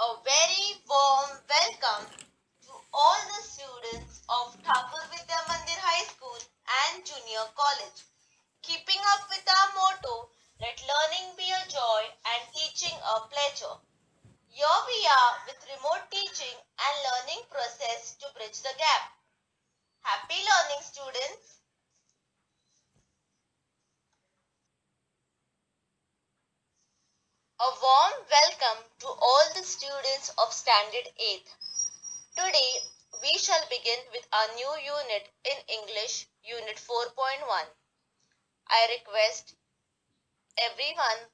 A very warm welcome to all the students of Thakur Vidya Mandir High School and Junior College. Keeping up with our motto, let learning be a joy and teaching a pleasure. Here we are with remote teaching and learning process to bridge the gap. Happy learning, students. A warm welcome to all the students of Standard 8th. Today, we shall begin with our new unit in English, Unit 4.1. I request everyone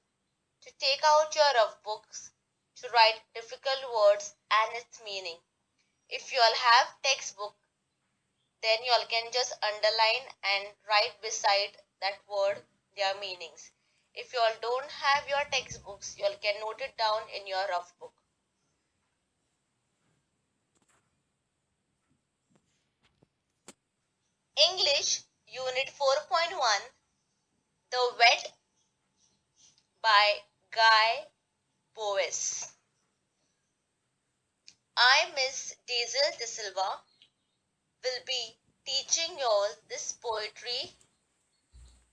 to take out your rough books to write difficult words and its meaning. If you all have textbook, then you all can just underline and write beside that word their meanings. If you all don't have your textbooks, you all can note it down in your rough book. English Unit 4.1 The Wet by Guy Bois. I, Miss Daisel De Silva, will be teaching you all this poetry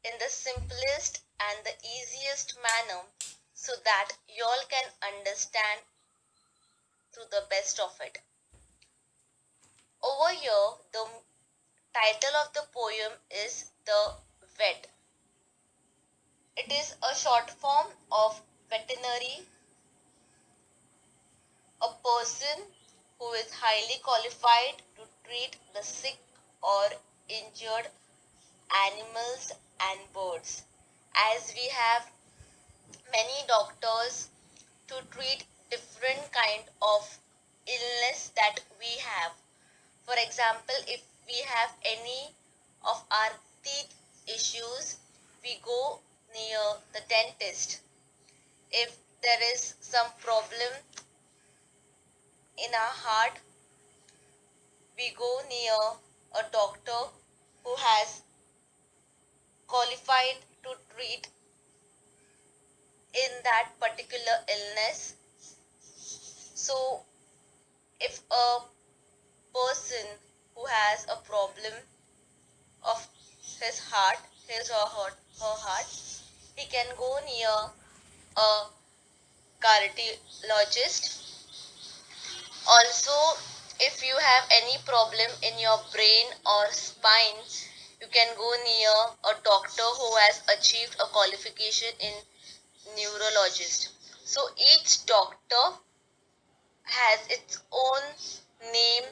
in the simplest and the easiest manner so that you all can understand to the best of it. Over here, the title of the poem is The Vet. It is a short form of veterinary, a person who is highly qualified to treat the sick or injured animals and birds, as we have many doctors to treat different kind of illness that we have. For example, if we have any of our teeth issues, we go near the dentist. If there is some problem in our heart, we go near a doctor who has qualified to treat in that particular illness. So if a person who has a problem of his heart, his or her heart, he can go near a cardiologist. Also, if you have any problem in your brain or spine, you can go near a doctor who has achieved a qualification in neurologist. So each doctor has its own name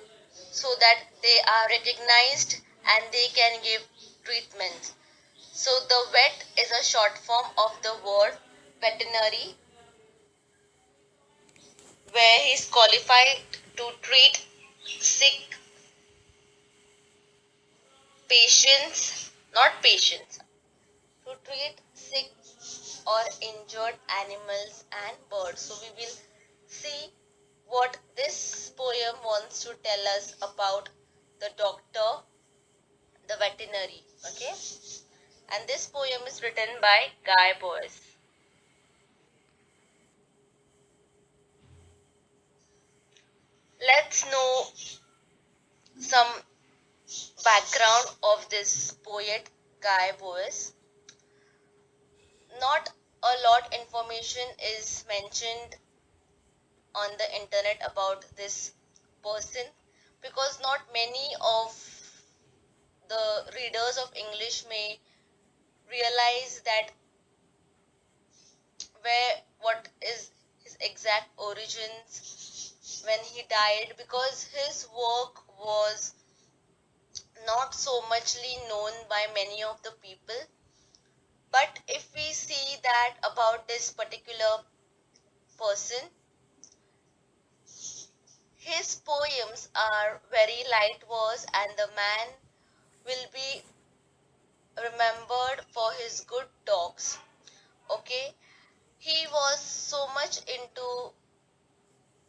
so that they are recognized and they can give treatments. So the vet is a short form of the word veterinary, where he is qualified to treat sick patients, not patients, to treat sick or injured animals and birds. So we will see what this poem wants to tell us about the doctor, the veterinary. Okay, and this poem is written by Guy Bois. Let's know some background of this poet Guy Bois. Not a lot information is mentioned on the internet about this person, because not many of the readers of English may realize that where what is his exact origins when he died, because his work was not so muchly known by many of the people. But if we see that about this particular person, his poems are very light verse and the man will be remembered for his good talks. Okay, he was so much into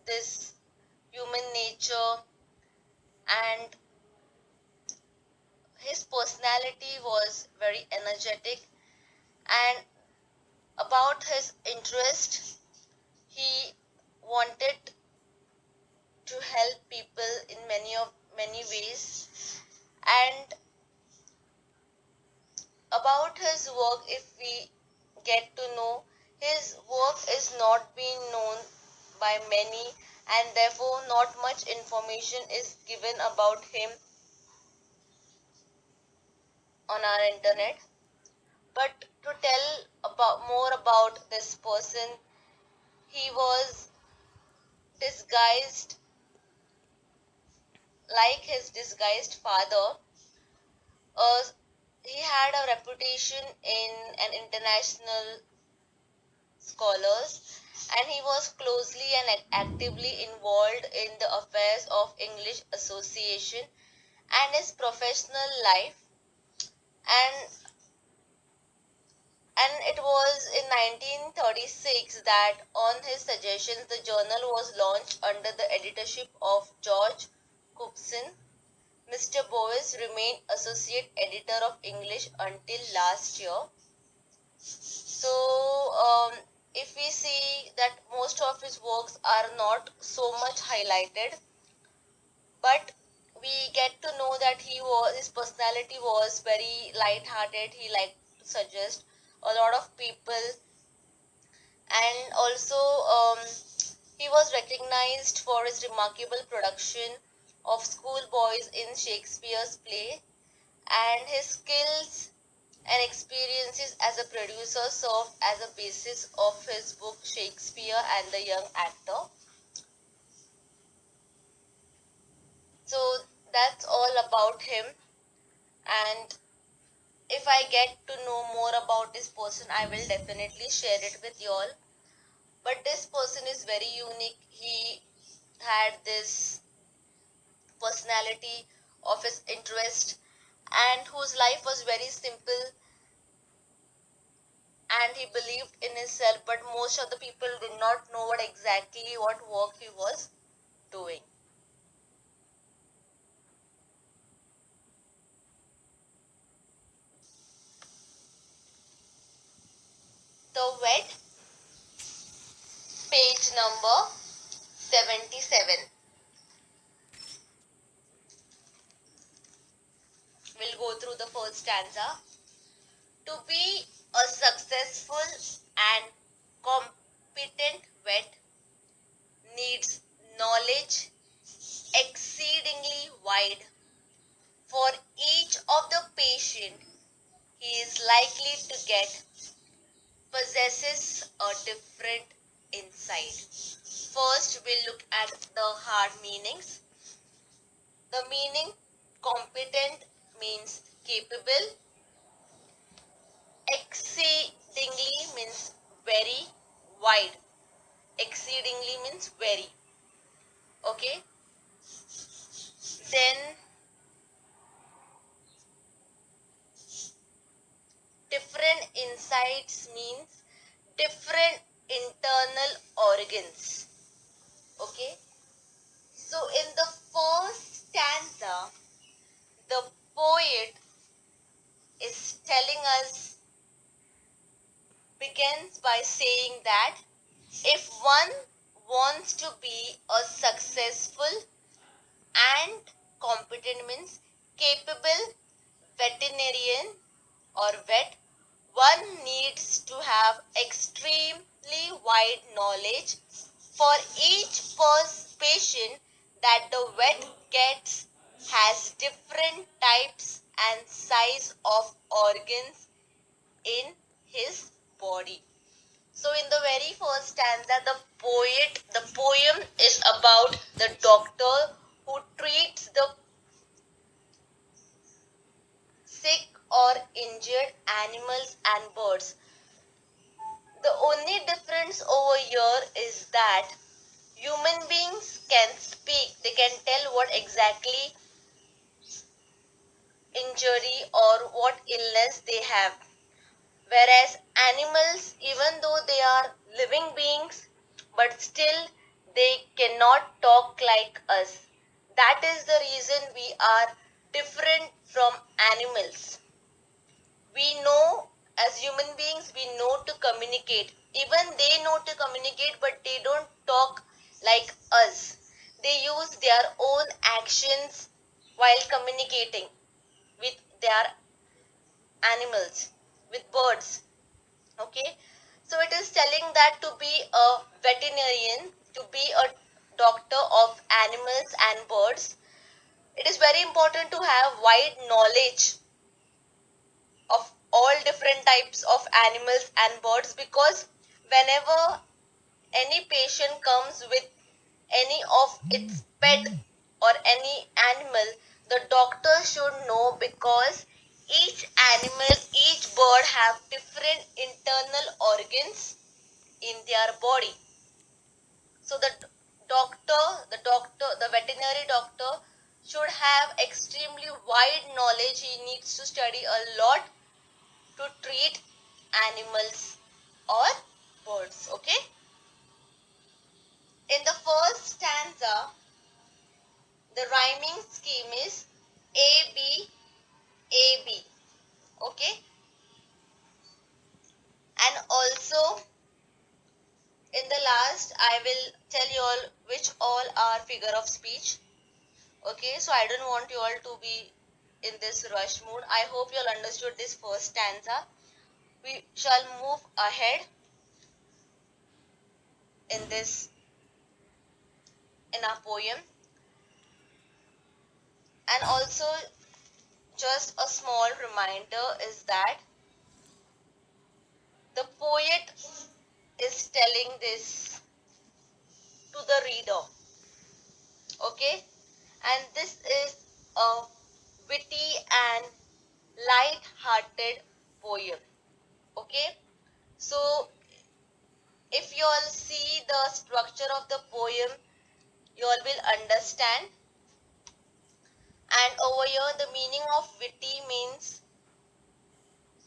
this human nature, and his personality was very energetic. And about his interest, he wanted to help people in many ways. And about his work, if we get to know, his work is not being known by many, and therefore not much information is given about him on our internet. But to tell about more about this person, he was disguised like his disguised father. Uh, he had a reputation in an international scholars, and he was closely and actively involved in the affairs of English Association and his professional life. And and it was in 1936 that on his suggestions the journal was launched under the editorship of George Cookson. Mr. Bowes remained associate editor of English until last year. So, if we see that most of his works are not so much highlighted, but we get to know that his personality was very light-hearted. He liked to suggest a lot of people, and also he was recognized for his remarkable production of schoolboys in Shakespeare's play, and his skills and experiences as a producer served as a basis of his book Shakespeare and the Young Actor. So that's all about him. And if I get to know more about this person, I will definitely share it with you all. But this person is very unique. He had this personality of his interest, and whose life was very simple, and he believed in himself, but most of the people did not know what work he was doing. The Wet, page number 77. We'll go through the first stanza. To be a successful and competent vet needs knowledge exceedingly wide. For each of the patient he is likely to get possesses a different insight. First, we'll look at the hard meanings. The meaning competent means capable, exceedingly means very, wide. Exceedingly means very. Okay. Then different insights means different internal organs. Okay. So in the first stanza, the poet is telling us, begins by saying that if one wants to be a successful and competent means capable veterinarian or vet, one needs to have extremely wide knowledge. For each patient that the vet gets has different types and size of organs in his body. So in the very first stanza, the poem is about the doctor who treats the sick or injured animals and birds. The only difference over here is that human beings can speak, they can tell what exactly injury or what illness they have. Whereas animals, even though they are living beings, but still they cannot talk like us. That is the reason we are different from animals. We know, as human beings, we know to communicate. Even they know to communicate, but they don't talk like us. They use their own actions while communicating with their animals, with birds. Okay, so it is telling that to be a veterinarian, to be a doctor of animals and birds, it is very important to have wide knowledge of all different types of animals and birds, because whenever any patient comes with any of its pet or any animal, the doctor should know, because each animal, each bird have different internal organs in their body. So the veterinary doctor should have extremely wide knowledge. He needs to study a lot to treat animals or birds. Okay. In the first stanza, the rhyming scheme is A B A B. Okay. And also in the last, I will tell you all which all are figure of speech. Okay, so I don't want you all to be in this rush mood. I hope you all understood this first stanza. We shall move ahead in this, in our poem. And also, just a small reminder is that the poet is telling this to the reader. Okay, and this is a witty and light-hearted poem. Okay, so if you all see the structure of the poem, you all will understand. And over here, the meaning of witty means,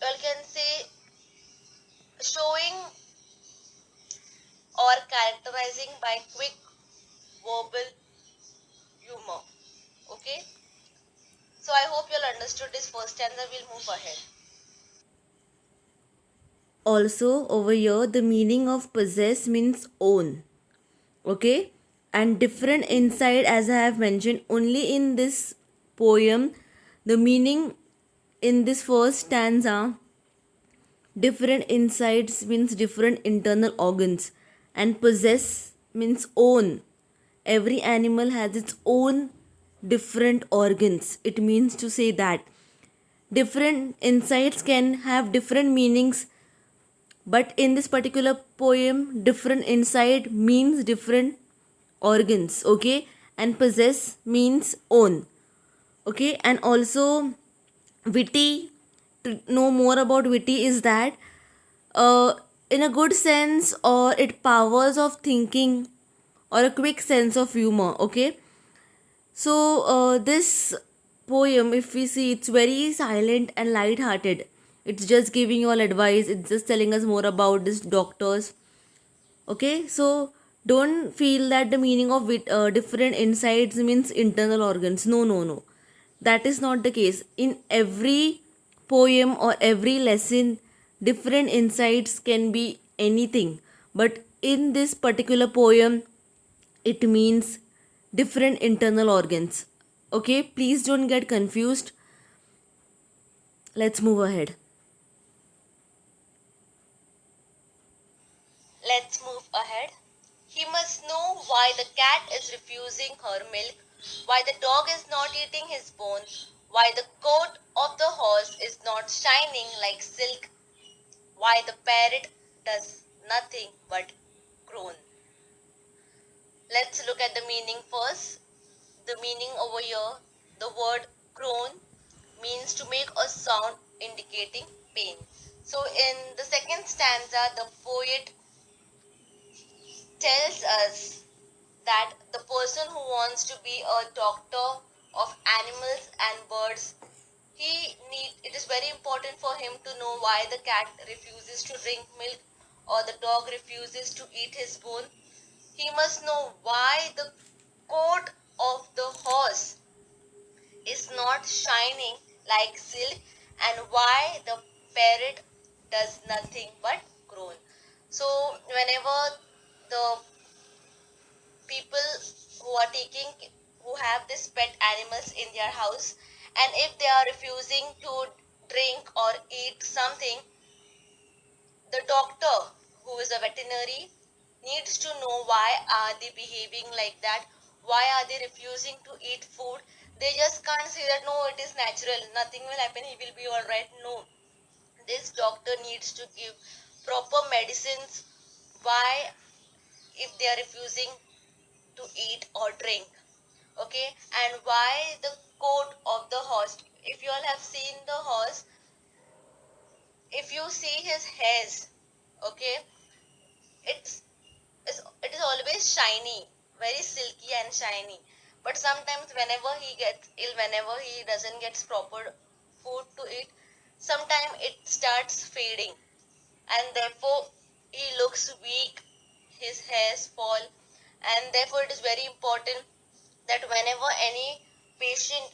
you all can say, showing or characterizing by quick verbal humor. Okay, so I hope you all understood this first stanza. We'll move ahead. Also, over here, the meaning of possess means own. Okay, and different inside, as I have mentioned, only in this poem, the meaning in this first stanza, different insides means different internal organs, and possess means own. Every animal has its own different organs. It means to say that different insights can have different meanings, but in this particular poem, different inside means different organs. Okay, and possess means own. Okay, and also witty, to know more about witty is that uh, in a good sense, or it powers of thinking, or a quick sense of humor. Okay, so this poem, if we see, it's very silent and light-hearted. It's just giving you all advice. It's just telling us more about this doctors. Okay, so don't feel that the meaning of different insights means internal organs. No, no, no. That is not the case. In every poem or every lesson, different insights can be anything. But in this particular poem, it means different internal organs. Okay, please don't get confused. Let's move ahead. Let's move ahead. He must know why the cat is refusing her milk, why the dog is not eating his bone, why the coat of the horse is not shining like silk, why the parrot does nothing but groan. Let's look at the meaning first. The meaning over here, the word groan means to make a sound indicating pain. So in the second stanza, the poet tells us that the person who wants to be a doctor of animals and birds, it is very important for him to know why the cat refuses to drink milk or the dog refuses to eat his bone. He must know why the coat of the horse is not shining like silk, and why the parrot does nothing but groan. So whenever the people who have this pet animals in their house, and if they are refusing to drink or eat something, the doctor, who is a veterinary, needs to know why are they behaving like that, why are they refusing to eat food. They just can't say that no, it is natural, nothing will happen, he will be all right. No, this doctor needs to give proper medicines why if they are refusing to eat or drink. Okay, and why the coat of the horse, if you all have seen the horse, if you see his hairs, okay, it's it is always shiny, very silky and shiny. But sometimes whenever he gets ill, whenever he doesn't get proper food to eat, sometimes it starts fading, and therefore he looks weak, his hairs fall, and therefore it is very important that whenever any patient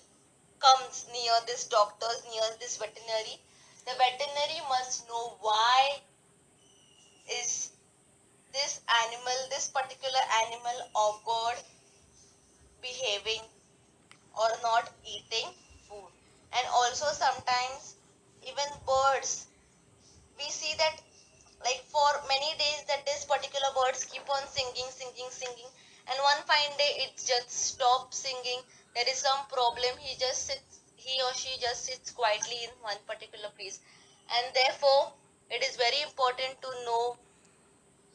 comes near this doctor, near this veterinary, the veterinary must know why is this animal, this particular animal or bird behaving or not eating food. And also sometimes even birds, we see that like for many days that this particular birds keep on singing, and one fine day it just stops singing. There is some problem, he or she just sits quietly in one particular place. And therefore it is very important to know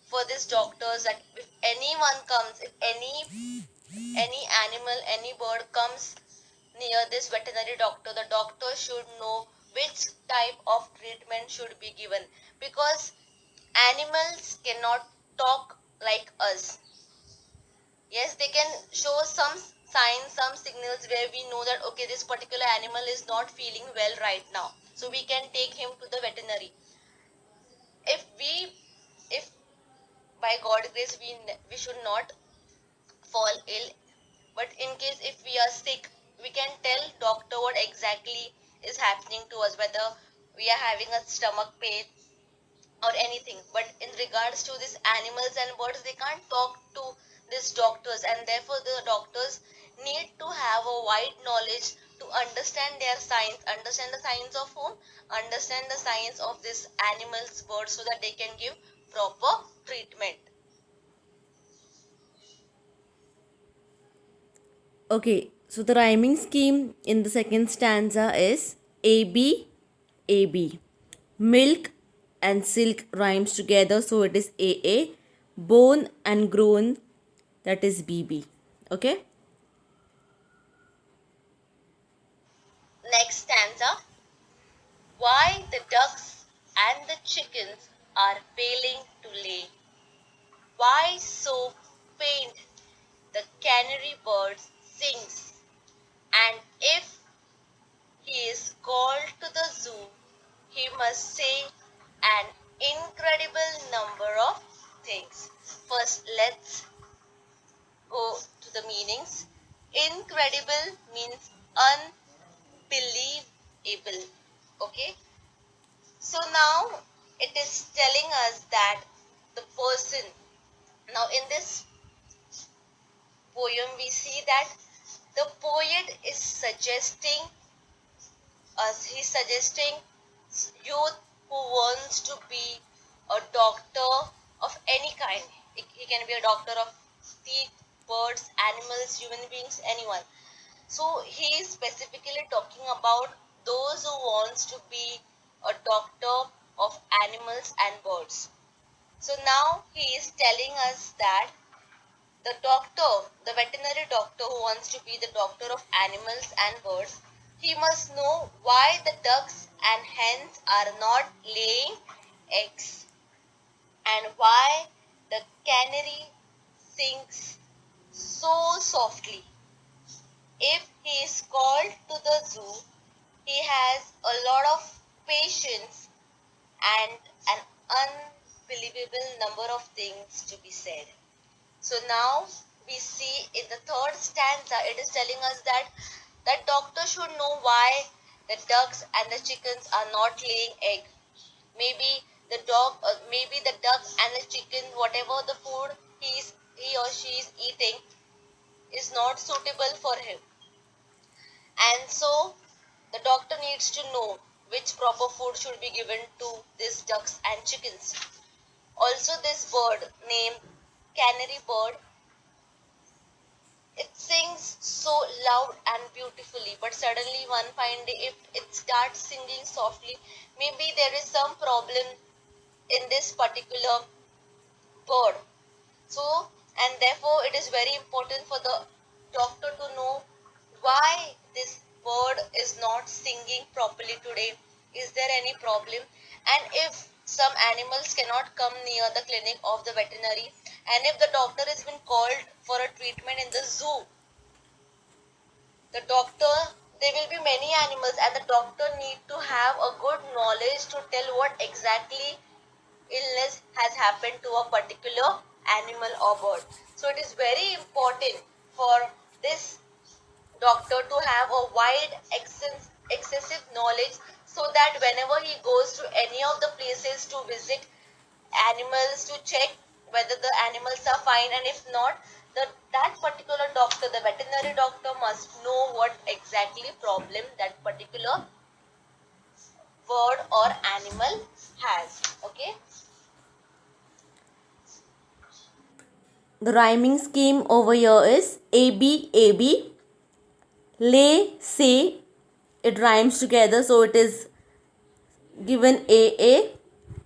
for these doctors that if anyone comes, if any animal, any bird comes near this veterinary doctor, the doctor should know which type of treatment should be given, because animals cannot talk like us. Yes, they can show some signs, some signals where we know that okay, this particular animal is not feeling well right now, so we can take him to the veterinary. If we, if by God grace we should not fall ill, but in case if we are sick, we can tell doctor what exactly is happening to us, whether we are having a stomach pain or anything. But in regards to these animals and birds, they can't talk to these doctors, and therefore the doctors need to have a wide knowledge to understand their science, understand the science of whom, understand the science of this animals, birds, so that they can give proper treatment. Okay, so the rhyming scheme in the second stanza is AB, AB. Milk and silk rhymes together, so it is AA. Bone and grown, that is BB. Okay? Next stanza. Why the ducks and the chickens are failing to lay. Why so faint the canary bird sings, and if he is called to the zoo, he must say an incredible number of things. First, let's go to the meanings. Incredible means unbelievable. Okay, so now it is telling us that the person, now in this poem we see that the poet is suggesting us, he's suggesting youth who wants to be a doctor of any kind. He can be a doctor of teeth, birds, animals, human beings, anyone. So he is specifically talking about those who wants to be a doctor of animals and birds. So now he is telling us that the doctor, the veterinary doctor who wants to be the doctor of animals and birds, he must know why the ducks and hens are not laying eggs, and why the canary sings so softly. If he is called to the zoo, he has a lot of patience and an unbelievable number of things to be said. So now we see in the third stanza, it is telling us that that doctor should know why the ducks and the chickens are not laying egg. Maybe maybe the duck and the chicken, whatever the food he or she is eating, not suitable for him. And so the doctor needs to know which proper food should be given to these ducks and chickens. Also, this bird named canary bird, it sings so loud and beautifully, but suddenly one fine day, if it starts singing softly, maybe there is some problem in this particular bird. So, and therefore, it is very important for the doctor to know why this bird is not singing properly today. Is there any problem? And if some animals cannot come near the clinic of the veterinary, and if the doctor has been called for a treatment in the zoo, the doctor, there will be many animals, and the doctor need to have a good knowledge to tell what exactly illness has happened to a particular animal or bird. So it is very important for this doctor to have a wide excessive knowledge, so that whenever he goes to any of the places to visit animals, to check whether the animals are fine, and if not, that particular doctor, the veterinary doctor, must know what exactly problem that particular bird or animal has. Okay. The rhyming scheme over here is AB, AB. Lay, say, it rhymes together, so it is given AA.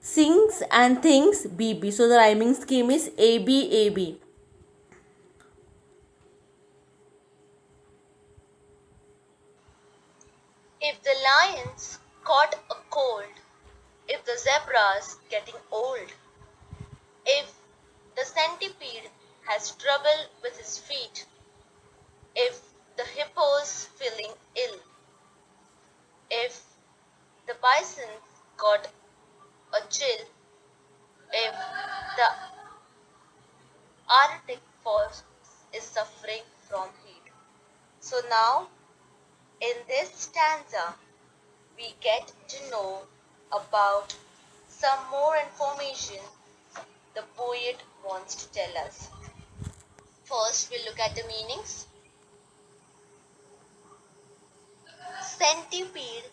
Sings and thinks, BB. So the rhyming scheme is AB, AB. If the lions caught a cold, if the zebra's getting old, if the centipede has trouble with his feet, if the hippo's feeling ill, if the bison got a chill, if the Arctic fox is suffering from heat. So now in this stanza we get to know about some more information the poet wants to tell us. First, we'll look at the meanings. Centipede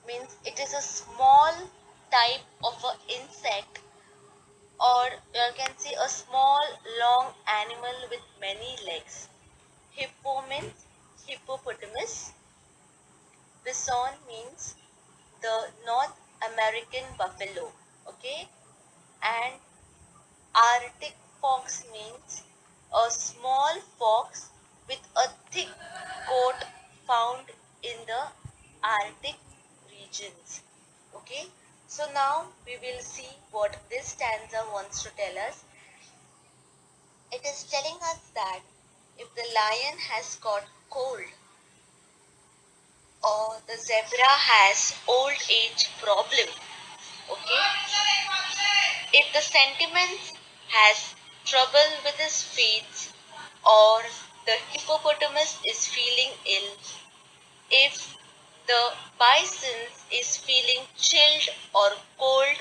means it is a small type of an insect, or you can see a small long animal with many legs. Hippo means hippopotamus. Bison means the North American buffalo. Okay, and Arctic fox means a small fox with a thick coat found in the Arctic regions. Okay, so now we will see what this stanza wants to tell us. It is telling us that if the lion has got cold, or the zebra has old age problem, okay, if the sentiment has trouble with his feet, or the hippopotamus is feeling ill, if the bison is feeling chilled or cold,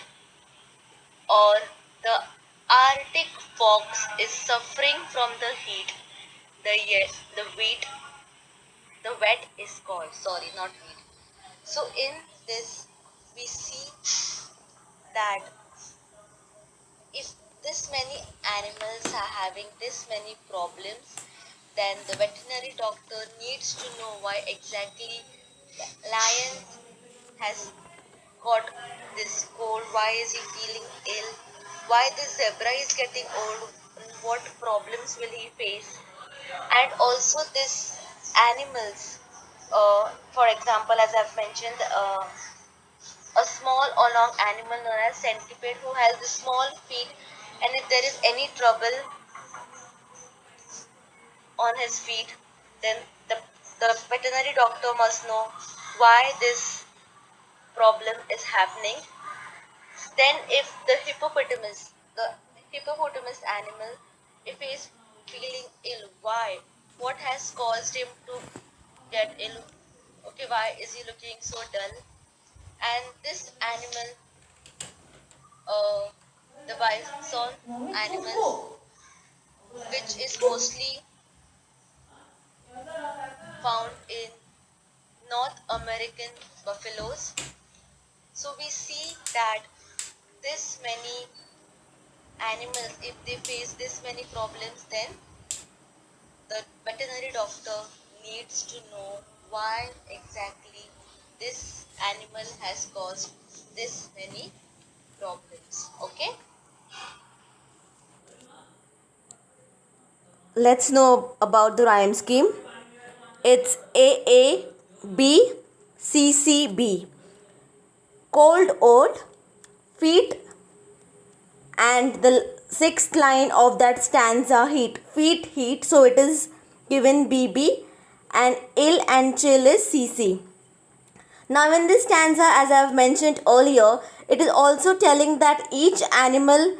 or the Arctic fox is suffering from the heat, the wheat, the wet is called, sorry, not wheat. So in this we see that if this many animals are having this many problems, then the veterinary doctor needs to know why exactly lion has got this cold, why is he feeling ill, why this zebra is getting old, what problems will he face, and also this animals. For example, as I've mentioned, a small or long animal known as centipede who has small feet, and if there is any trouble on his feet, then the veterinary doctor must know why this problem is happening. Then if the hippopotamus animal, if he is feeling ill, why? What has caused him to get ill? Okay, why is he looking so dull? And this animal, uh, the bison animal, which is mostly found in North American buffaloes. So we see that this many animals, if they face this many problems, then the veterinary doctor needs to know why exactly this animal has caused this many problems. Okay. Let's know about the rhyme scheme. It's AABCCB. Cold oat, feet, and the sixth line of that stanza, heat. Feet, heat, so it is given BB, and ill and chill is CC. Now, in this stanza, as I have mentioned earlier, it is also telling that each animal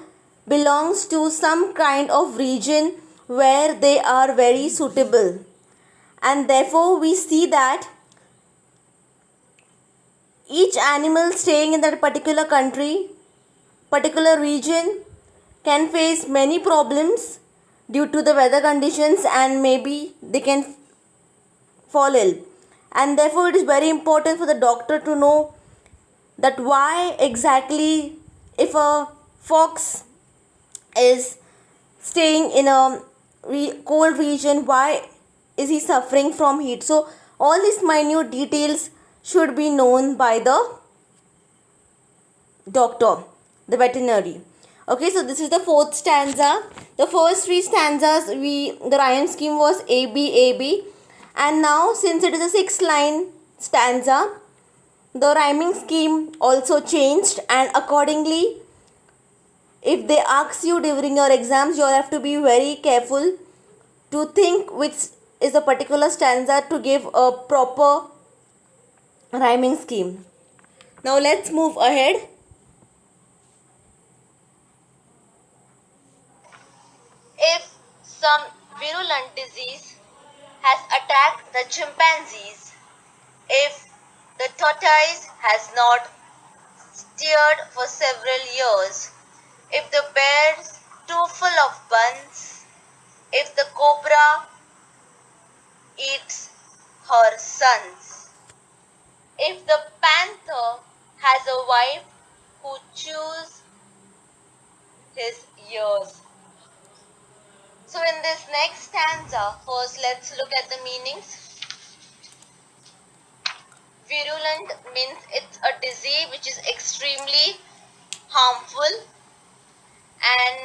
belongs to some kind of region where they are very suitable, and therefore we see that each animal staying in that particular country, particular region, can face many problems due to the weather conditions, and maybe they can fall ill. And therefore, it is very important for the doctor to know that why exactly, if a fox is staying in a cold region, why is he suffering from heat. So all these minute details should be known by the doctor, the veterinary. Okay, so this is the fourth stanza. The first three stanzas, the rhyme scheme was AB, and now since it is a 6 line stanza, the rhyming scheme also changed, and accordingly, if they ask you during your exams, you have to be very careful to think which is a particular stanza to give a proper rhyming scheme. Now let's move ahead. If some virulent disease has attacked the chimpanzees, if the tortoise has not steered for several years, if the bear's too full of buns, if the cobra eats her sons, if the panther has a wife who chews his ears. So in this next stanza, first let's look at the meanings. Virulent means it's a disease which is extremely harmful and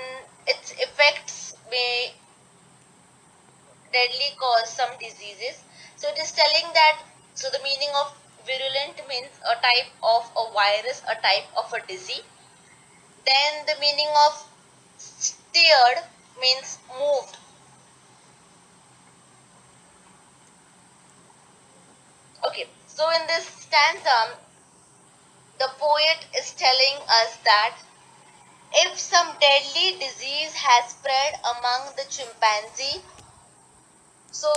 its effects may deadly cause some diseases. So it is telling that, so the meaning of virulent means a type of a virus, a type of a disease. Then the meaning of steered means moved. Okay, so in this stanza, the poet is telling us that if some deadly disease has spread among the chimpanzee, so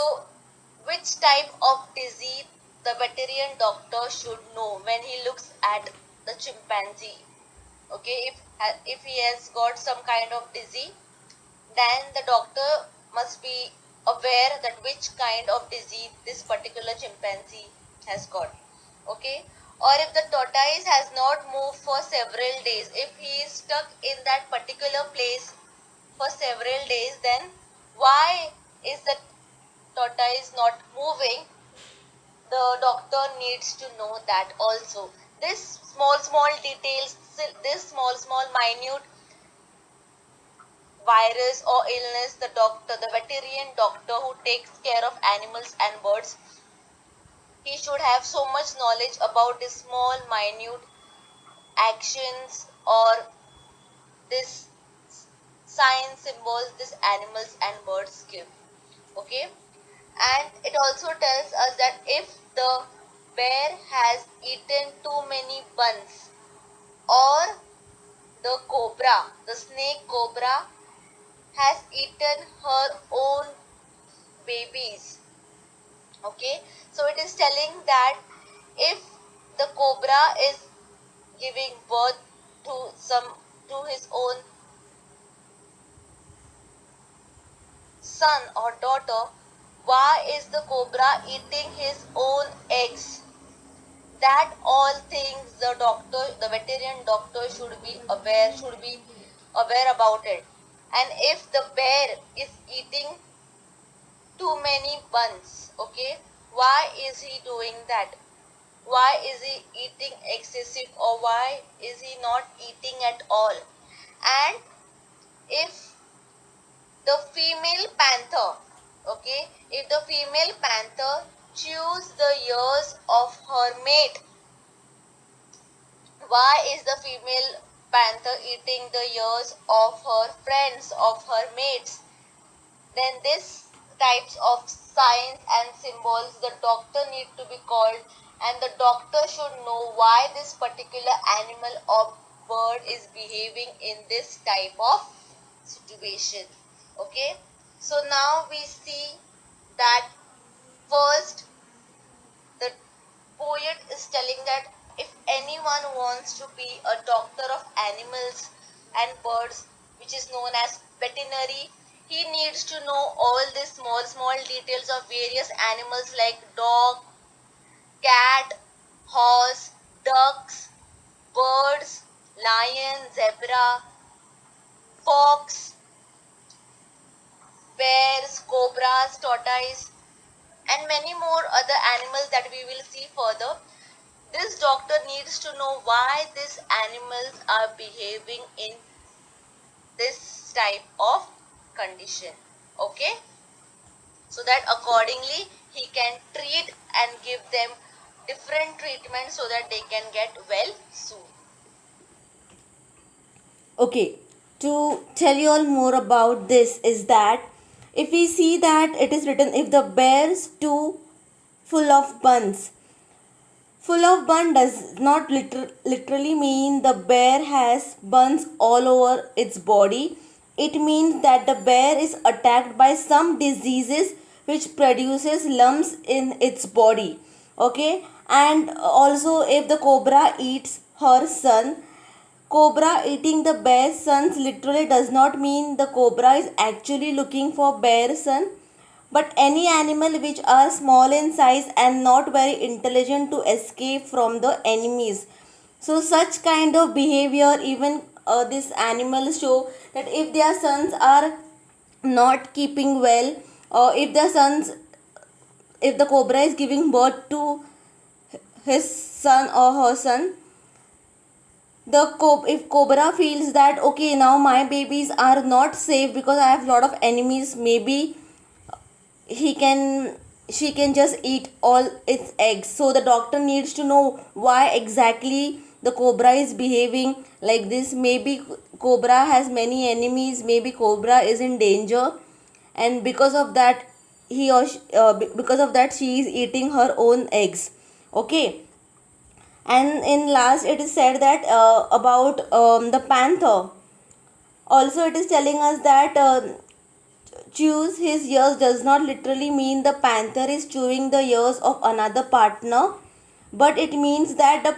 which type of disease the veterinarian doctor should know when he looks at the chimpanzee. Okay, if he has got some kind of disease, then the doctor must be aware that which kind of disease this particular chimpanzee has got. Okay, or if the tortoise has not moved for several days, if he is stuck in that particular place for several days, then why is the tortoise not moving? The doctor needs to know that also. This small details, this small minute virus or illness, the veterinarian doctor who takes care of animals and birds, he should have so much knowledge about this small minute actions or this sign symbols this animals and birds give. Okay, and it also tells us that if the bear has eaten too many buns, or the snake cobra has eaten her own babies. Okay, so it is telling that if the cobra is giving birth to his own son or daughter Why is the cobra eating his own eggs? That all things the veterinarian doctor should be aware about it. And if the bear is eating too many buns, okay, why is he doing that? Why is he eating excessive, or why is he not eating at all? And if the female panther, okay, if the female panther chews the ears of her mate, why is the female panther eating the ears of her friends, of her mates? Then this types of signs and symbols the doctor need to be called, and the doctor should know why this particular animal or bird is behaving in this type of situation. Okay, so now we see that first the poet is telling that if anyone wants to be a doctor of animals and birds, which is known as veterinary, he needs to know all these small details of various animals like dog, cat, horse, ducks, birds, lion, zebra, fox, bears, cobras, tortoise, and many more other animals that we will see further. This doctor needs to know why these animals are behaving in this type of condition. Okay, so that accordingly he can treat and give them different treatment so that they can get well soon. Okay, to tell you all more about this is that if we see that it is written, if the bear's too full of buns. Full of bun does not literally mean the bear has buns all over its body. It means that the bear is attacked by some diseases which produces lumps in its body. Okay, and also if the cobra eats her son, cobra eating the bear's sons literally does not mean the cobra is actually looking for bear's son, but any animal which are small in size and not very intelligent to escape from the enemies. So such kind of behavior even this animals show that if their sons are not keeping well, or if the sons, if the cobra is giving birth to his son or her son, if cobra feels that okay, now my babies are not safe because I have lot of enemies, maybe he can she can just eat all its eggs. So the doctor needs to know why exactly the cobra is behaving like this. Maybe cobra has many enemies, maybe cobra is in danger, and because of that because of that she is eating her own eggs. Okay, and in last it is said that about the panther. Also it is telling us that chews his ears does not literally mean the panther is chewing the ears of another partner, but it means that the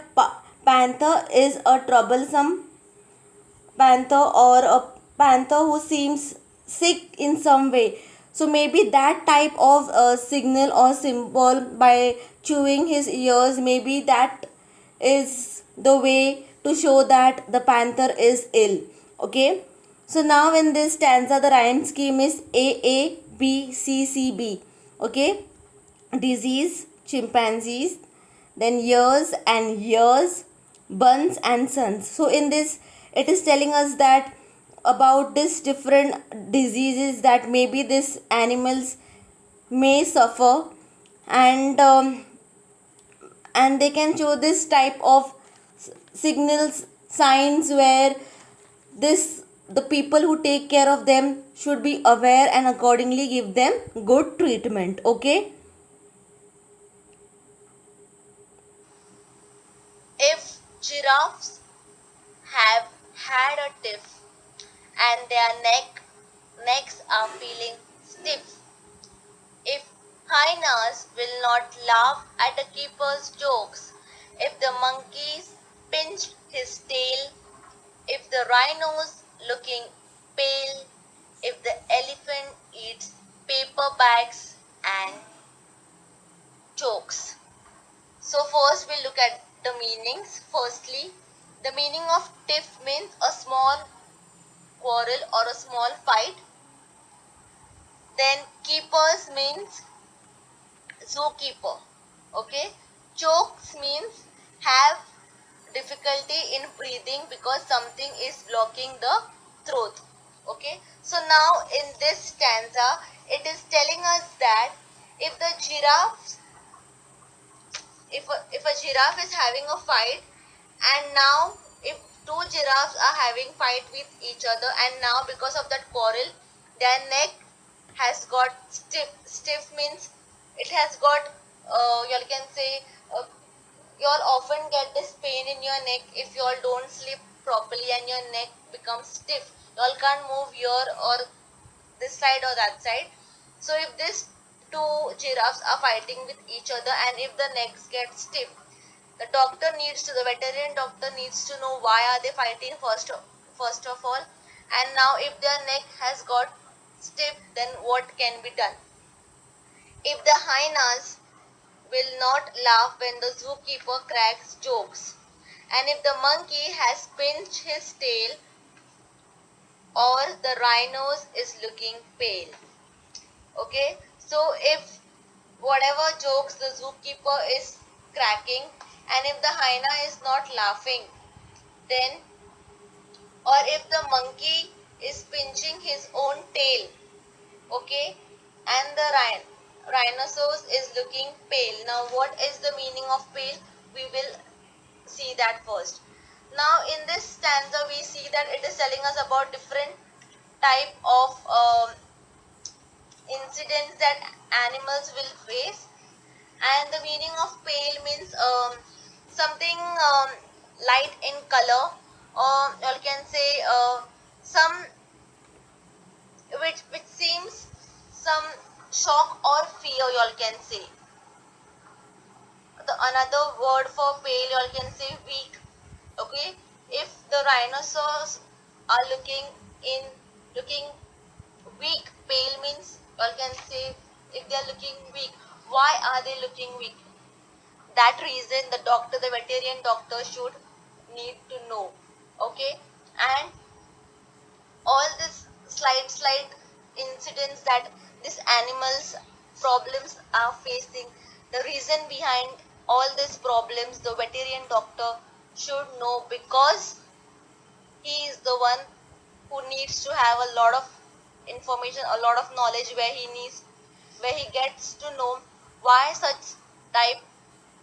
panther is a troublesome panther, or a panther who seems sick in some way. So maybe that type of signal or symbol by chewing his ears, maybe that is the way to show that the panther is ill. Okay. So now in this stanza the rhyme scheme is AABCCB. Okay. Disease, chimpanzees, then years and years, buns and sons. So in this it is telling us that about this different diseases that maybe these animals may suffer, and and they can show this type of signals, signs where this the people who take care of them should be aware and accordingly give them good treatment. Okay. If giraffes have had a tiff and their necks are feeling stiff, if hyenas will not laugh at the keeper's jokes, if the monkeys pinch his tail, if the rhino's looking pale, if the elephant eats paper bags, and jokes. So first we'll look at the meanings. Firstly, the meaning of tiff means a small quarrel or a small fight. Then keepers means zookeeper. Okay. Chokes means have difficulty in breathing because something is blocking the throat. Okay. So now in this stanza, it is telling us that if the giraffe, if a giraffe is having a fight, and now if two giraffes are having fight with each other, and now because of that quarrel their neck has got stiff means it has got you all can say you all often get this pain in your neck if you all don't sleep properly and your neck becomes stiff. You all can't move here or this side or that side. So if these two giraffes are fighting with each other and if the necks get stiff, the veterinarian doctor needs to know why are they fighting first of all, and now if their neck has got stiff, then what can be done. If the hyenas will not laugh when the zookeeper cracks jokes, and if the monkey has pinched his tail, or the rhino's is looking pale. Okay, so if whatever jokes the zookeeper is cracking, and if the hyena is not laughing, then, or if the monkey is pinching his own tail, okay, and the rhinoceros is looking pale. Now what is the meaning of pale? We will see that first. Now in this stanza we see that it is telling us about different type of incidents that animals will face, and the meaning of pale means something light in color, or you can say some which seems some shock or fear, you all can say. The another word for pale, you all can say weak. Okay, if the rhinoceros are looking weak, pale means you all can say if they are looking weak, why are they looking weak? That reason the veterinarian doctor should need to know. Okay, and all these slight incidents that these animals problems are facing, the reason behind all these problems the veterinarian doctor should know, because he is the one who needs to have a lot of information, a lot of knowledge, where he gets to know why such type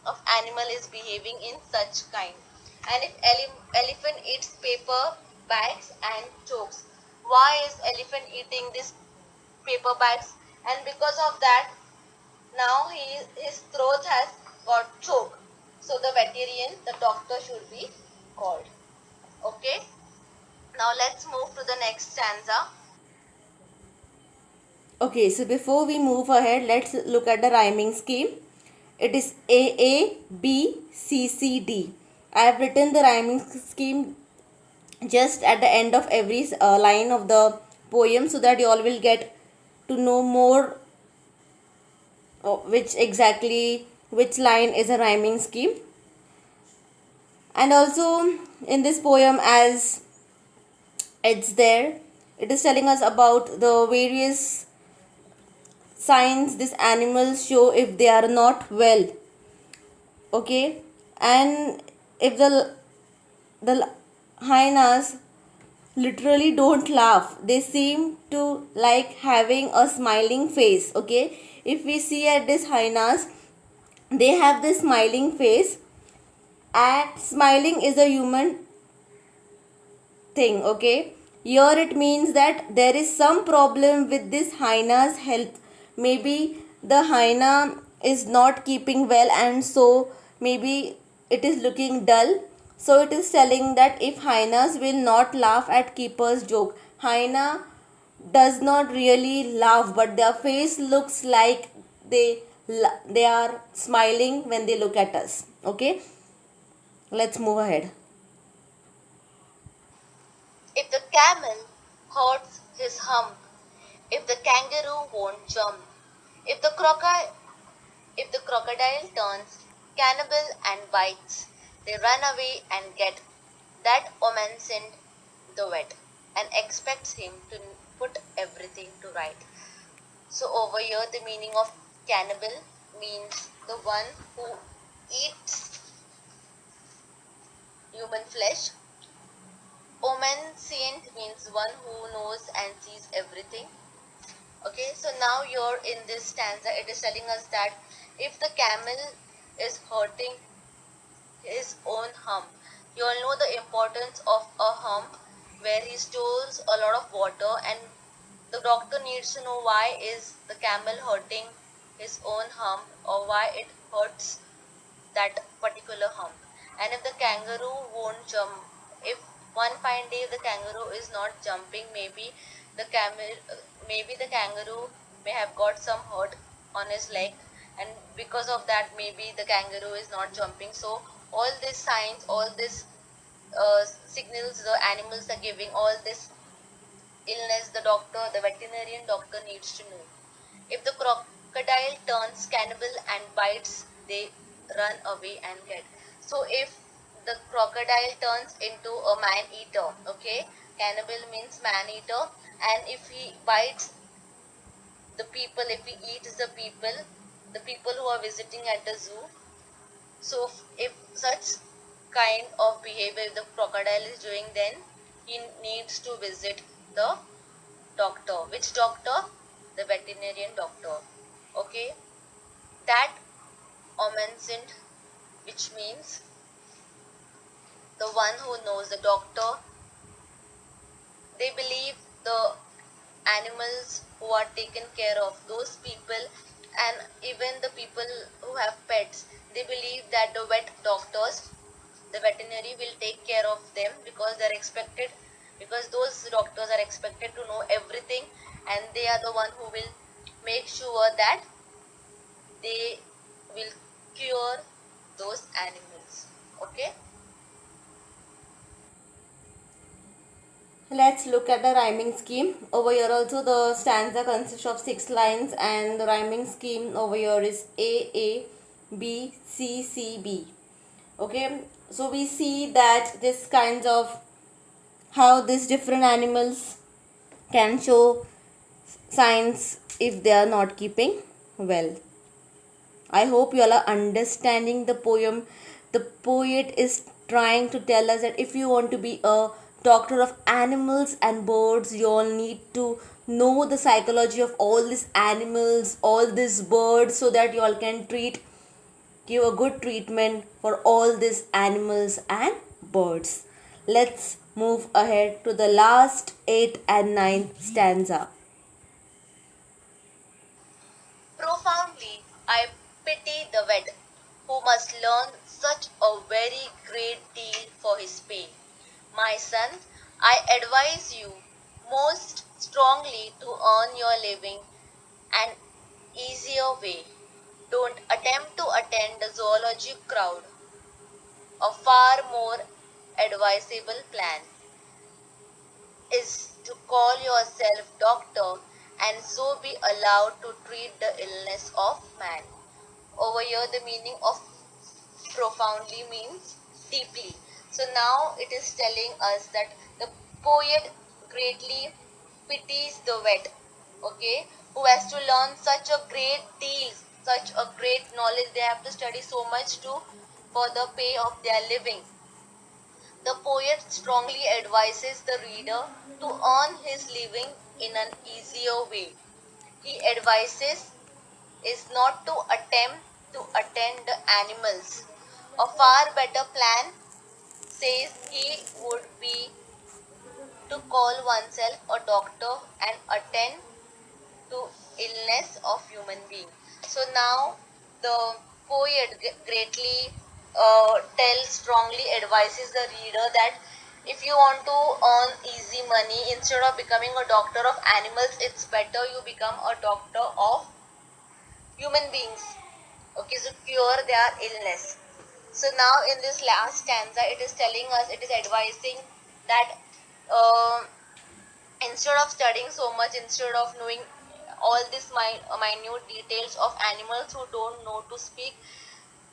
of animal is behaving in such kind. And if elephant eats paper bags and chokes, why is elephant eating these paper bags? And because of that, now his throat has got choked. So the veterinarian, the doctor should be called. Okay. Now let's move to the next stanza. Okay, so before we move ahead, let's look at the rhyming scheme. It is A A B C C D. I have written the rhyming scheme just at the end of every line of the poem so that you all will get to know more which line is a rhyming scheme. And also in this poem, as it's there, it is telling us about the various signs these animals show if they are not well. Okay, and if the hyenas literally don't laugh, they seem to like having a smiling face. Okay, if we see at these hyenas, they have this smiling face, and smiling is a human thing. Okay, here it means that there is some problem with this hyena's health. Maybe the hyena is not keeping well, and so maybe it is looking dull. So it is telling that if hyenas will not laugh at keeper's joke, hyena does not really laugh, but their face looks like they are smiling when they look at us. Okay, let's move ahead. If the camel hurts his hump, if the kangaroo won't jump, If the crocodile if the crocodile turns cannibal and bites, they run away and get that Omensint the vet and expects him to put everything to right. So over here the meaning of cannibal means the one who eats human flesh. Omniscient means one who knows and sees everything. Okay, so now you're in this stanza, it is telling us that if the camel is hurting his own hump, you all know the importance of a hump where he stores a lot of water, and the doctor needs to know why is the camel hurting his own hump or why it hurts that particular hump. And if the kangaroo won't jump, if one fine day the kangaroo is not jumping, the camel maybe the kangaroo may have got some hurt on his leg, and because of that maybe the kangaroo is not jumping. So all these signs, all these signals the animals are giving, all this illness, the veterinarian doctor needs to know. If the crocodile turns cannibal and bites, they run away and get. So if the crocodile turns into a man eater, okay, cannibal means man eater, and if he bites the people, if he eats the people who are visiting at the zoo, so if such kind of behavior if the crocodile is doing, then he needs to visit the doctor. Which doctor? The veterinarian doctor. Okay, that omniscient, which means the one who knows, the doctor. They believe the animals who are taken care of, those people, and even the people who have pets, they believe that the vet doctors, the veterinary will take care of them because they're expected, because those doctors are expected to know everything, and they are the one who will make sure that they will cure those animals. Okay. Let's look at the rhyming scheme. Over here also the stanza consists of 6 lines, and the rhyming scheme over here is A A B C C B. Okay, so we see that this kinds of how these different animals can show signs if they are not keeping well. I hope you all are understanding the poem. The poet is trying to tell us that if you want to be a doctor of animals and birds, you all need to know the psychology of all these animals, all these birds, so that you all can give a good treatment for all these animals and birds. Let's move ahead to the last 8 and 9 stanza. Profoundly, I pity the vet who must learn such a very great deal for his pay. My son, I advise you most strongly to earn your living an easier way. Don't attempt to attend the zoology crowd. A far more advisable plan is to call yourself doctor and so be allowed to treat the illness of man. Over here, the meaning of profoundly means deeply. So now it is telling us that the poet greatly pities the vet, okay, who has to learn such a great deal, such a great knowledge. They have to study so much to for the pay of their living. The poet strongly advises the reader to earn his living in an easier way. He advises is not to attempt to attend the animals. A far better plan, says he, would be to call oneself a doctor and attend to illness of human being. So now the poet greatly tells, strongly advises the reader that if you want to earn easy money, instead of becoming a doctor of animals, it's better you become a doctor of human beings. Okay, so cure their illness. So now in this last stanza, it is telling us, it is advising that uh, instead of studying so much, instead of knowing all these minute details of animals who don't know to speak.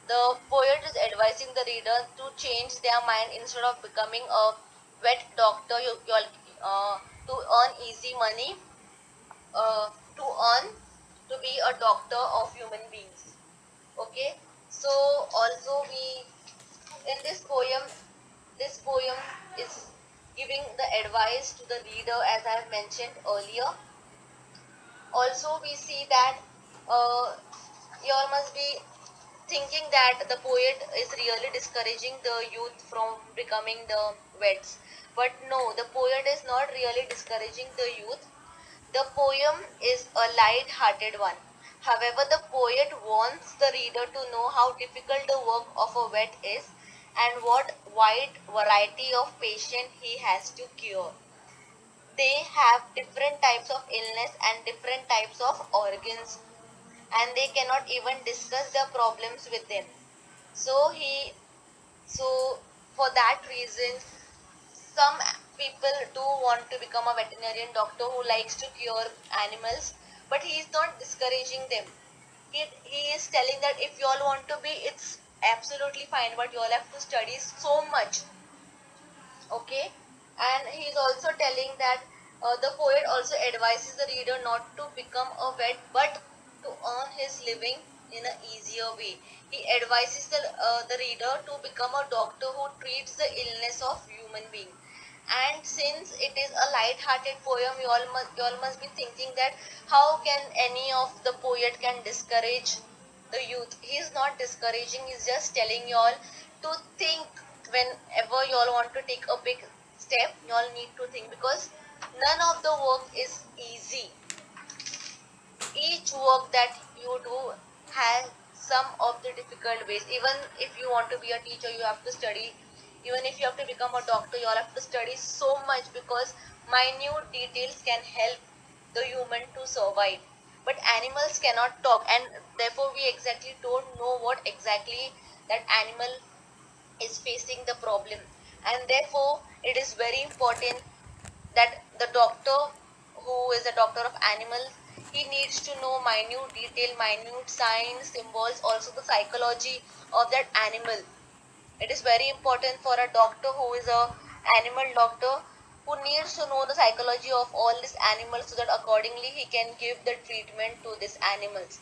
The poet is advising the reader to change their mind instead of becoming a vet doctor. To earn easy money, to earn to be a doctor of human beings. Okay, so also we in this poem is giving the advice to the reader as I have mentioned earlier. Also we see that you all must be thinking that the poet is really discouraging the youth from becoming the vets, but no, the poet is not really discouraging the youth. The poem is a light-hearted one. However, the poet wants the reader to know how difficult the work of a vet is and what wide variety of patient he has to cure. They have different types of illness and different types of organs, and they cannot even discuss their problems with them. So so for that reason, some people do want to become a veterinarian doctor who likes to cure animals, but he is not discouraging them. He is telling that if you all want to be, it's absolutely fine, but you all have to study so much. Okay, and he is also telling that the poet also advises the reader not to become a vet but to earn his living in an easier way. He advises the reader to become a doctor who treats the illness of human being. And since it is a light-hearted poem, you all must be thinking that how can any of the poet can discourage the youth. He is not discouraging, he's just telling you all to think. Whenever you all want to take a big step, you all need to think, because none of the work is easy. Each work that you do has some of the difficult ways. Even if you want to be a teacher, you have to study. Even if you have to become a doctor, you all have to study so much, because minute details can help the human to survive. But animals cannot talk, and therefore we exactly don't know what exactly that animal is facing the problem. And therefore it is very important that the doctor who is a doctor of animals, he needs to know minute detail, minute signs, symbols, also the psychology of that animal. It is very important for a doctor who is a animal doctor, who needs to know the psychology of all these animals, so that accordingly he can give the treatment to these animals.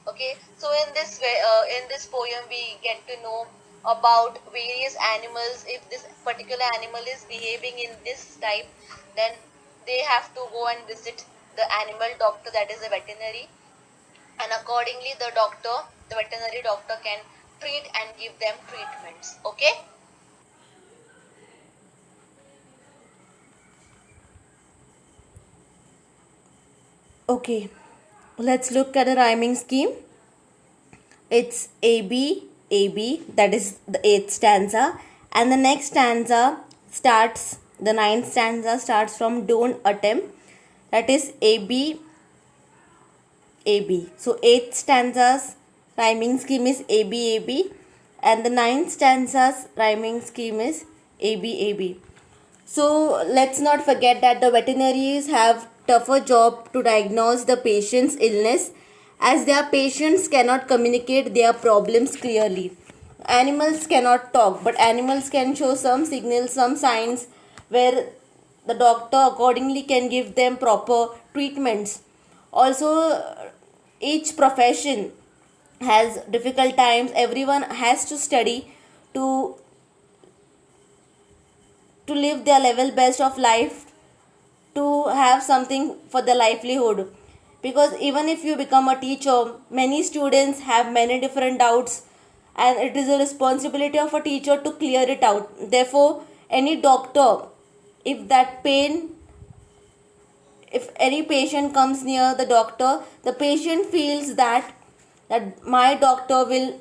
Okay, so in this way, in this poem we get to know about various animals. If this particular animal is behaving in this type, then they have to go and visit the animal doctor, that is a veterinary, and accordingly the veterinary doctor can treat and give them treatments. Okay, Okay, let's look at the rhyming scheme. It's AB, that is the 8th stanza, and the next stanza starts, the ninth stanza starts from don't attempt, that is AB, AB. So 8th stanza's rhyming scheme is AB, AB, and the ninth stanza's rhyming scheme is AB, AB. So let's not forget that the veterinaries have tougher job to diagnose the patient's illness, as their patients cannot communicate their problems clearly. Animals cannot talk, but animals can show some signals, some signs, where the doctor accordingly can give them proper treatments. Also, each profession has difficult times. Everyone has to study to live their level best of life, to have something for their livelihood. Because even if you become a teacher, many students have many different doubts, and it is a responsibility of a teacher to clear it out. Therefore, any doctor, if that pain, if any patient comes near the doctor, the patient feels that my doctor will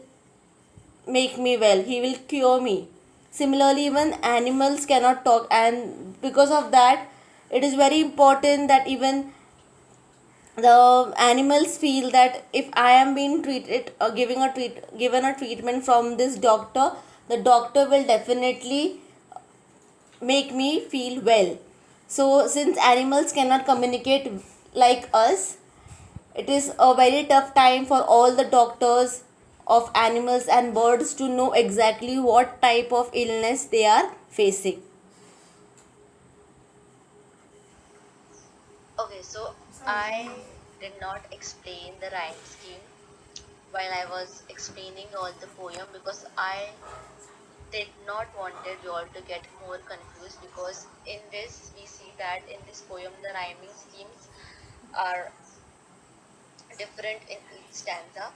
make me well, he will cure me. Similarly, even animals cannot talk, and because of that, it is very important that even the animals feel that if I am being treated or given a treatment from this doctor, the doctor will definitely make me feel well. So since animals cannot communicate like us, It is a very tough time for all the doctors of animals and birds to know exactly what type of illness they are facing. Okay, so I did not explain the rhyme scheme while I was explaining all the poem because I did not wanted you all to get more confused, because in this we see that in this poem the rhyming schemes are different in each stanza,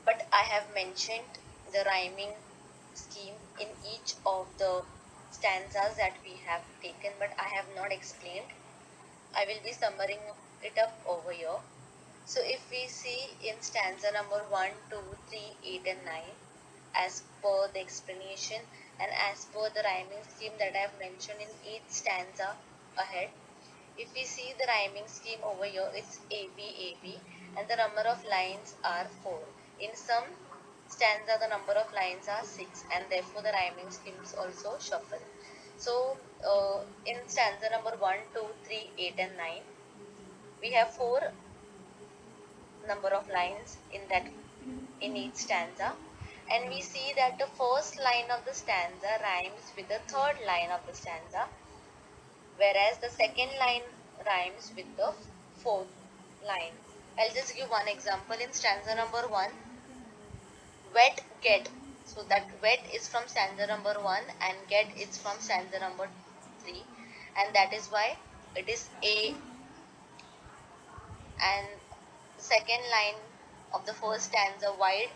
but I have mentioned the rhyming scheme in each of the stanzas that we have taken, but I have not explained. I will be summarizing it up over here. So if we see in stanza number 1, 2, 3, 8 and 9, as per the explanation and as per the rhyming scheme that I have mentioned in each stanza ahead, if we see the rhyming scheme over here, it's AB, and the number of lines are 4. In some stanza, the number of lines are 6, and therefore the rhyming scheme is also shuffled. So, in stanza number 1, 2, 3, 8 and 9, we have 4 number of lines in each stanza, and we see that the first line of the stanza rhymes with the third line of the stanza, whereas the second line rhymes with the fourth line. I'll just give one example. In stanza number 1, wet get, so that wet is from stanza number 1 and get is from stanza number 3, and that is why it is a, and the second line of the first stanza wide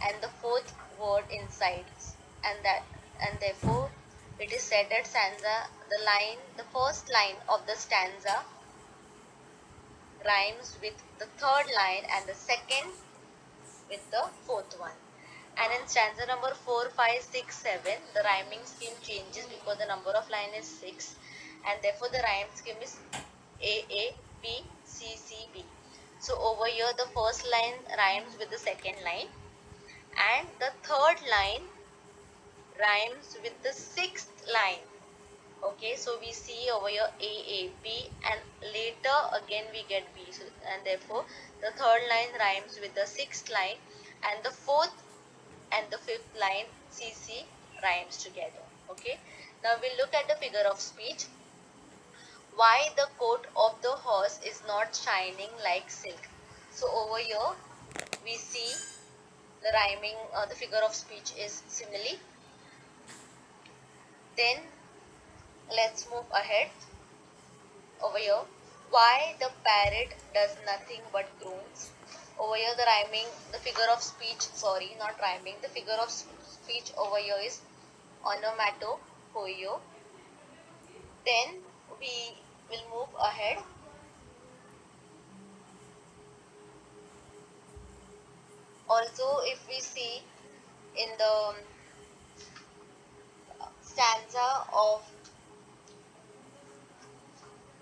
and the fourth word inside, and therefore it is said that the first line of the stanza rhymes with the third line and the second with the fourth one. And in stanza number 4, 5, 6, 7, the rhyming scheme changes because the number of line is 6, and therefore the rhyme scheme is A, B, C, B. So over here the first line rhymes with the second line, and the third line rhymes with the sixth line. Okay, so we see over here A, and later again we get B. So, and therefore the third line rhymes with the sixth line, and the fourth and the fifth line CC rhymes together. Okay, now we'll look at the figure of speech. Why the coat of the horse is not shining like silk. So over here we see the rhyming, the figure of speech is simile. Then let's move ahead over here. Why the parrot does nothing but groans. Over here the rhyming, the figure of speech, sorry, not rhyming, the figure of speech over here is onomatopoeia. Then we will move ahead. Also, if we see in the stanza of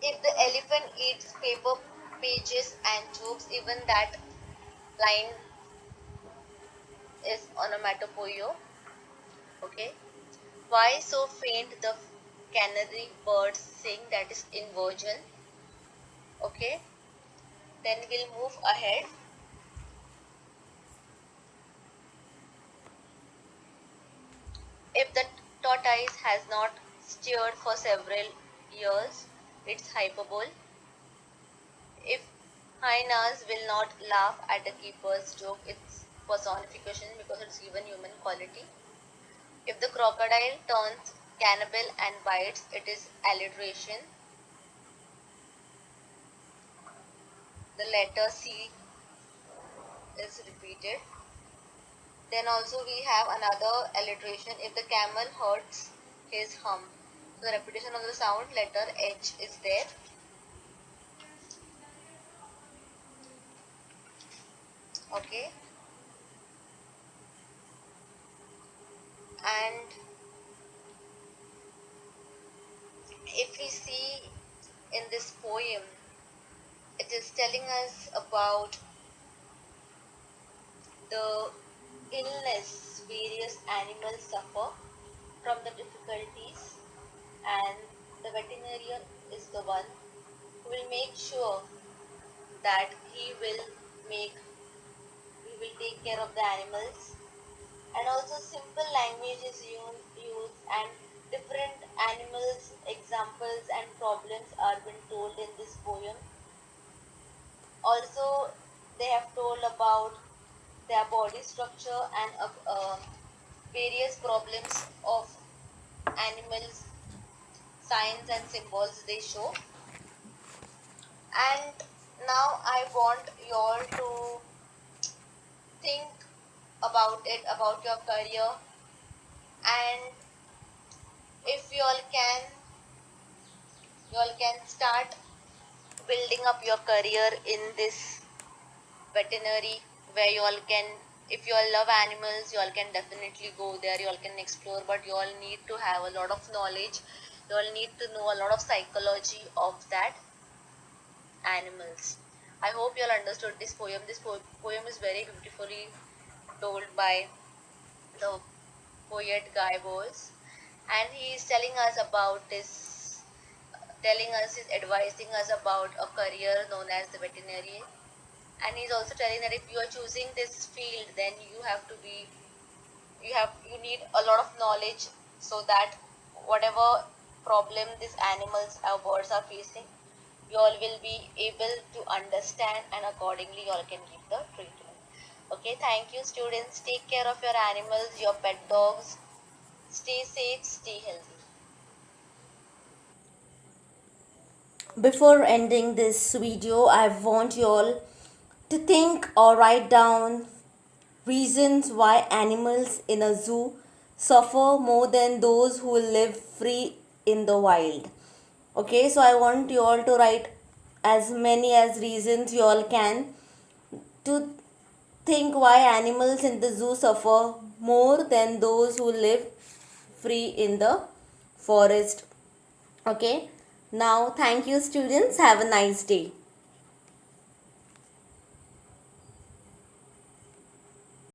if the elephant eats paper, pages and jokes, even that line is onomatopoeia. Okay. Why so faint the canary birds sing, that is inversion. Okay. Then we'll move ahead. If the tortoise has not stirred for several years, it's hyperbole. If hyenas will not laugh at the keeper's joke, it's personification because it's given human quality. If the crocodile turns cannibal and bites, it is alliteration. The letter C is repeated. Then also we have another alliteration. If the camel hurts his hump, so the repetition of the sound letter H is there. Okay. And if we see in this poem, it is telling us about the illness various animals suffer from the difficulties, and the veterinarian is the one who will make sure that make he will take care of the animals, and also simple language is used, and different animals examples and problems are been told in this poem. Also, they have told about their body structure and various problems of animals, signs and symbols they show. And now I want you all to think about it, about your career, and if you all can start building up your career in this veterinary, where you all can, if you all love animals, you all can definitely go there, you all can explore, but you all need to have a lot of knowledge, you all need to know a lot of psychology of that animals. I hope you all understood this poem. This poem is very beautifully told by the poet Guy Bowles, and he is telling us about this, telling us, is advising us about a career known as the veterinary. And he's also telling that if you are choosing this field, then you need a lot of knowledge, so that whatever problem these animals or birds are facing, you all will be able to understand, and accordingly you all can give the treatment. Okay, thank you students. Take care of your animals, your pet dogs. Stay safe, stay healthy. Before ending this video, I want you all to think or write down reasons why animals in a zoo suffer more than those who live free in the wild. Okay, so I want you all to write as many as reasons you all can to think why animals in the zoo suffer more than those who live free in the forest. Okay, now thank you students, have a nice day.